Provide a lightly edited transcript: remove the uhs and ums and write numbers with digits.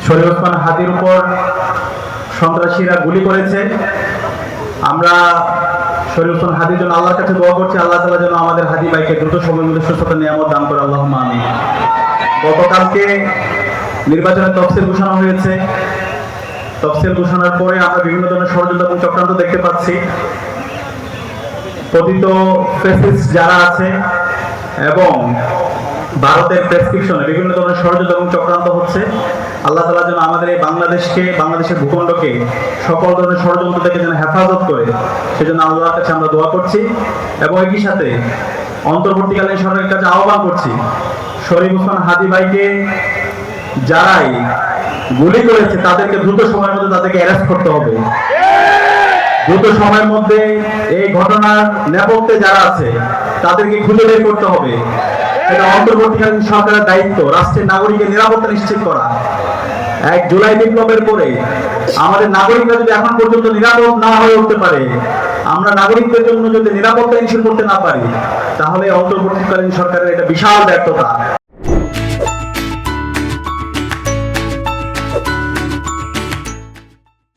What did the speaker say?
শরীফ ওসমান হাদির উপর সন্ত্রাসীরা গুলি করেছে। আমরা শরীফ ওসমান হাদির জন্য আল্লাহর কাছে দোয়া করছি, আল্লাহ তাআলা যেন আমাদের হাদি ভাইকে দ্রুত সময়ের মধ্যে সুস্থতা নিয়ামত দান করে, আল্লাহুম্মা আমিন। গতকালকে নির্বাচনের তফসিল ঘোষণা হয়েছে। তফসিল ঘোষণার পরে আমরা বিভিন্ন ধরনের ষড়যন্ত্র এবং চক্রান্ত দেখতে পাচ্ছি। পতিত ফ্যাসিস্ট যারা আছে এবং ভারতের প্রেসক্রিপশনে বিভিন্ন ধরনের ষড়যন্ত্র এবং চক্রান্ত হচ্ছে। আল্লাহ তাআলা যেন আমাদের এই বাংলাদেশের ভূখণ্ডকে সকল ধরনের ষড়যন্ত্র থেকে যেন হেফাজত করে, সেজন্য আল্লাহর কাছে আমরা দোয়া করছি এবং একই সাথে অন্তর্বর্তীকালীন সরকারের কাছে আহ্বান করছি, শরীফ ওসমান হাদি ভাইকে যারাই গুলি করেছে তাদেরকে দ্রুত সময়ের মধ্যে তাদেরকে অ্যারেস্ট করতে হবে। দ্রুত সময়ের মধ্যে এই ঘটনার নেপথ্যে যারা আছে তাদেরকে খুঁজে বের করতে হবে। এটা অন্তর্বর্তীকালীন সরকারের দায়িত্ব, রাষ্ট্রের নাগরিকের নিরাপত্তা নিশ্চিত করা। 1 জুলাই বিপ্লবের পরে আমাদের নাগরিকরা যদি এখন পর্যন্ত নিরাপদ না হয়ে উঠতে পারে, আমরা নাগরিকদের জন্য যদি নিরাপত্তা নিশ্চিত করতে না পারি, তাহলে অন্তর্বর্তীকালীন সরকারের এটা বিশাল ব্যর্থতা।